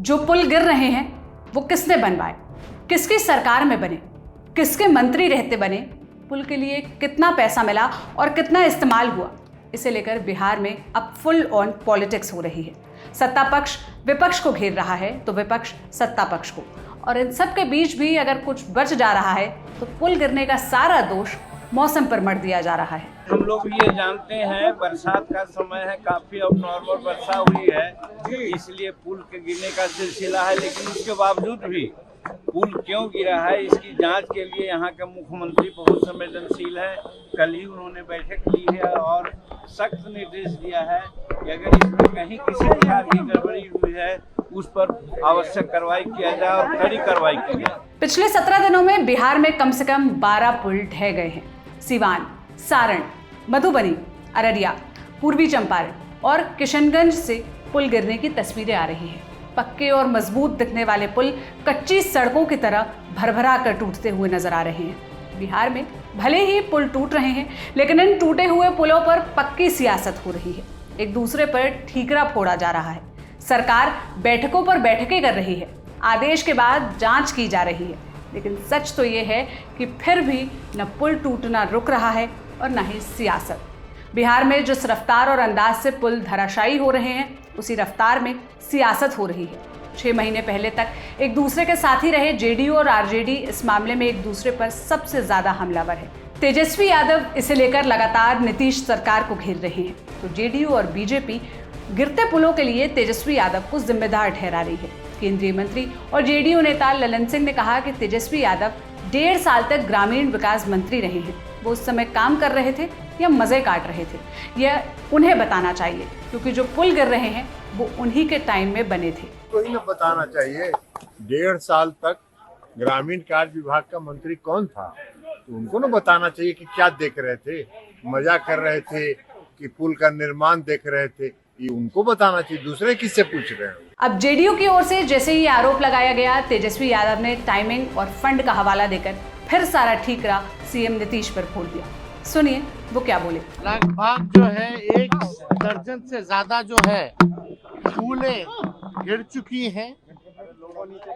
जो पुल गिर रहे हैं वो किसने बनवाए, किसकी सरकार में बने, किसके मंत्री रहते बने, पुल के लिए कितना पैसा मिला और कितना इस्तेमाल हुआ, इसे लेकर बिहार में अब फुल ऑन पॉलिटिक्स हो रही है। सत्ता पक्ष विपक्ष को घेर रहा है तो विपक्ष सत्ता पक्ष को, और इन सब के बीच भी अगर कुछ बच जा रहा है तो पुल गिरने का सारा दोष मौसम पर मढ़ दिया जा रहा है। हम लोग ये जानते हैं बरसात का समय है, काफी अब नॉर्मल वर्षा हुई है, इसलिए पुल के गिरने का सिलसिला है। लेकिन उसके बावजूद भी पुल क्यों गिरा है इसकी जांच के लिए यहाँ के मुख्यमंत्री बहुत संवेदनशील है। कल ही उन्होंने बैठक ली है और सख्त निर्देश दिया है कि अगर इसमें कहीं किसी प्रकार की गड़बड़ी हुई है उस पर आवश्यक कार्रवाई किया जाए और कड़ी कार्रवाई की जाए। पिछले 17 दिनों में बिहार में कम से कम 12 पुल ढह गए हैं। सीवान, सारण, मधुबनी, अररिया, पूर्वी चंपारण और किशनगंज से पुल गिरने की तस्वीरें आ रही हैं। पक्के और मजबूत दिखने वाले पुल कच्ची सड़कों की तरह भरभरा कर टूटते हुए नजर आ रहे हैं। बिहार में भले ही पुल टूट रहे हैं, लेकिन इन टूटे हुए पुलों पर पक्की सियासत हो रही है। एक दूसरे पर ठीकरा फोड़ा जा रहा है। सरकार बैठकों पर बैठकें कर रही है, आदेश के बाद जांच की जा रही है। लेकिन सच तो ये है कि फिर भी न पुल टूटना रुक रहा है और न ही सियासत। बिहार में जिस रफ्तार और अंदाज से पुल धराशायी हो रहे हैं, उसी रफ्तार में सियासत हो रही है। 6 महीने पहले तक एक दूसरे के साथी रहे जेडीयू और आरजेडी इस मामले में एक दूसरे पर सबसे ज्यादा हमलावर है। तेजस्वी यादव इसे लेकर लगातार नीतीश सरकार को घेर रहे हैं, तो जेडीयू और बीजेपी गिरते पुलों के लिए तेजस्वी यादव को जिम्मेदार ठहरा रही है। केंद्रीय मंत्री और जेडीयू नेता ललन सिंह ने कहा कि तेजस्वी यादव 1.5 साल तक ग्रामीण विकास मंत्री रहे हैं। वो उस समय काम कर रहे थे या मजे काट रहे थे, यह उन्हें बताना चाहिए, क्योंकि जो पुल गिर रहे हैं वो उन्हीं के टाइम में बने थे। तो ही बताना चाहिए 1.5 साल तक ग्रामीण कार्य विभाग का मंत्री कौन था, तो उनको ना बताना चाहिए कि क्या देख रहे थे, मजा कर रहे थे कि पुल का निर्माण देख रहे थे, ये उनको बताना चाहिए। दूसरे किससे पूछ रहे हैं? अब जेडीयू की ओर से जैसे ही आरोप लगाया गया, तेजस्वी यादव ने टाइमिंग और फंड का हवाला देकर फिर सारा ठीकरा सीएम नीतीश पर फोड़ दिया। सुनिए वो क्या बोले। लगभग जो है 1 दर्जन से ज्यादा जो है पुलें गिर चुकी हैं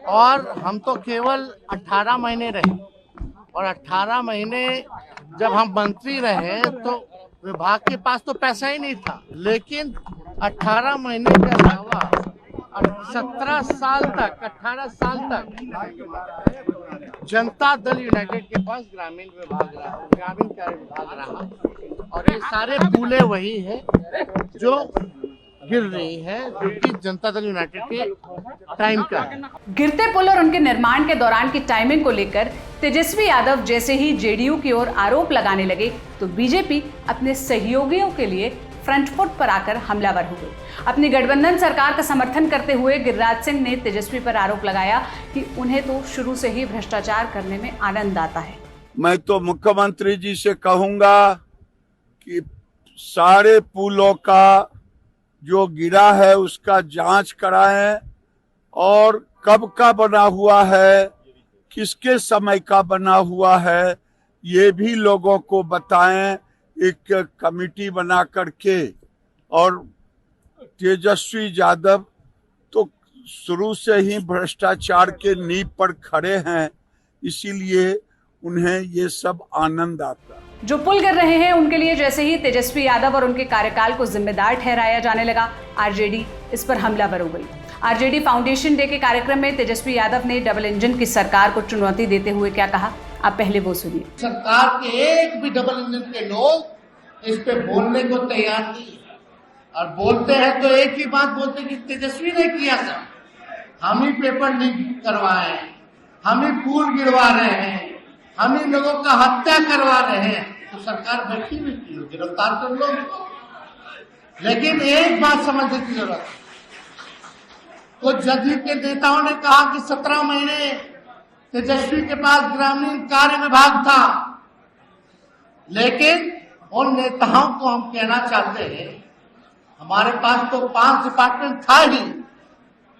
और हम तो केवल 18 महीने रहे, और 18 महीने जब हम मंत्री रहे तो विभाग के पास तो पैसा ही नहीं था। लेकिन 18 महीने के अलावा 18 साल तक जनता दल यूनाइटेड के पास ग्रामीण कार्य विभाग रहा, और ये सारे पुलें वही है जो गिर रही है, जो कि जनता दल यूनाइटेड के टाइम का है। गिरते पुल और उनके निर्माण के दौरान की टाइमिंग को लेकर तेजस्वी यादव जैसे ही जेडीयू की ओर आरोप लगाने लगे, तो बीजेपी अपने सहयोगियों के लिए फ्रंट फुट पर आकर हमलावर हो गई। अपनी गठबंधन सरकार का समर्थन करते हुए गिरिराज सिंह ने तेजस्वी पर आरोप लगाया कि उन्हें तो शुरू से ही भ्रष्टाचार करने में आनंद आता है। मैं तो मुख्यमंत्री जी से कहूंगा कि सारे पुलों का जो गिरा है उसका जांच कराएं, और कब का बना हुआ है, किसके समय का बना हुआ है, ये भी लोगों को बताएं एक कमेटी बना करके। और तेजस्वी यादव तो शुरू से ही भ्रष्टाचार के नींव पर खड़े हैं, इसीलिए उन्हें ये सब आनंद आता है। जो पुल गिर रहे हैं उनके लिए जैसे ही तेजस्वी यादव और उनके कार्यकाल को जिम्मेदार ठहराया जाने लगा, आरजेडी इस पर हमलावर हो गई। आरजेडी फाउंडेशन डे के कार्यक्रम में तेजस्वी यादव ने डबल इंजन की सरकार को चुनौती देते हुए क्या कहा, आप पहले वो सुनिए। सरकार के एक भी डबल इंजन के लोग इस पे बोलने को तैयार नहीं, और बोलते हैं तो एक ही बात बोलते कि तेजस्वी ने किया था, हम ही पेपर लीक करवाए, हम ही पुल गिरवा रहे हैं, हम ही लोगों का हत्या करवा रहे हैं। तो सरकार बैठी हुई थी, गिरफ्तार कर लो। लेकिन एक बात समझने की जरूरत है, तो जदयू के नेताओं ने कहा कि 17 महीने तेजस्वी के पास ग्रामीण कार्य विभाग था, लेकिन उन नेताओं को हम कहना चाहते हैं हमारे पास तो 5 डिपार्टमेंट था ही,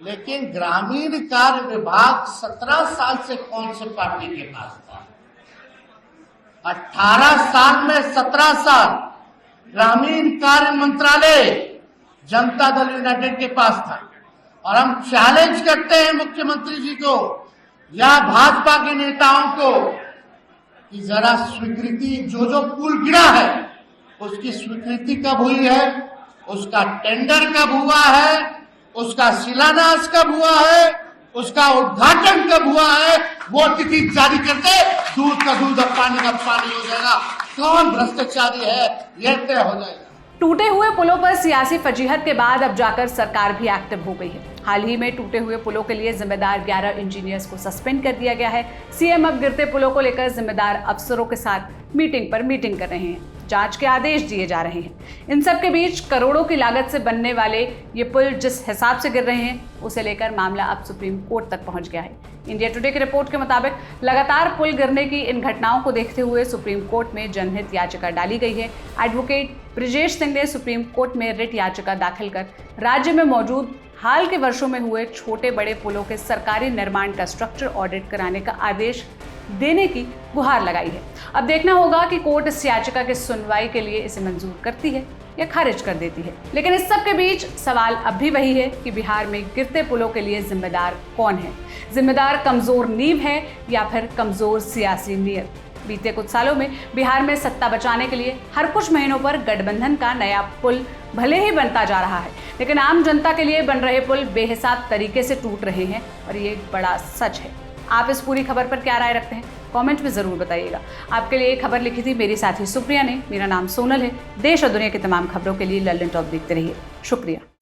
लेकिन ग्रामीण कार्य विभाग 17 साल से कौन से पार्टी के पास था? 18 साल में 17 साल ग्रामीण कार्य मंत्रालय जनता दल यूनाइटेड के पास था, और हम चैलेंज करते हैं मुख्यमंत्री जी को या भाजपा के नेताओं को कि जरा स्वीकृति, जो पुल गिरा है उसकी स्वीकृति कब हुई है, उसका टेंडर कब हुआ है, उसका शिलान्यास कब हुआ है, उसका उद्घाटन कब हुआ है, वो तिथि जारी करते, दूध का दूध और पानी का पानी हो जाएगा। कौन भ्रष्टाचारी है यह तय हो जाएगा। टूटे हुए पुलों पर सियासी फजीहत के बाद अब जाकर सरकार भी एक्टिव हो गई है। हाल ही में टूटे हुए पुलों के लिए जिम्मेदार 11 इंजीनियर्स को सस्पेंड कर दिया गया है। सीएम अब गिरते पुलों को लेकर जिम्मेदार अफसरों के साथ मीटिंग पर मीटिंग कर रहे हैं, जांच के आदेश दिए जा रहे हैं। इन सब के बीच करोड़ों की लागत से बनने वाले ये पुल जिस हिसाब से गिर रहे हैं, उसे लेकर मामला अब सुप्रीम कोर्ट तक पहुंच गया है। इंडिया टुडे की रिपोर्ट के मुताबिक लगातार पुल गिरने की इन घटनाओं को देखते हुए सुप्रीम कोर्ट में जनहित याचिका डाली गई है। एडवोकेट ब्रिजेश सिंह ने सुप्रीम कोर्ट में रिट याचिका दाखिल कर राज्य में मौजूद हाल के वर्षों में हुए छोटे बड़े पुलों के सरकारी निर्माण का स्ट्रक्चर ऑडिट कराने का आदेश देने की गुहार लगाई है। अब देखना होगा कि कोर्ट इस याचिका की सुनवाई के लिए इसे मंजूर करती है या खारिज कर देती है। लेकिन इस सब के बीच सवाल अब भी वही है कि बिहार में गिरते पुलों के लिए जिम्मेदार कौन है? जिम्मेदार कमजोर नींव है या फिर कमजोर सियासी नीयत? बीते कुछ सालों में बिहार में सत्ता बचाने के लिए हर कुछ महीनों पर गठबंधन का नया पुल भले ही बनता जा रहा है, लेकिन आम जनता के लिए बन रहे पुल बेहिसाब तरीके से टूट रहे हैं और ये एक बड़ा सच है। आप इस पूरी खबर पर क्या राय रखते हैं? कमेंट में जरूर बताइएगा। आपके लिए ये खबर लिखी थी मेरी साथी सुप्रिया ने। मेरा नाम सोनल है। देश और दुनिया की तमाम खबरों के लिए लल्लन टॉप देखते रहिए। शुक्रिया।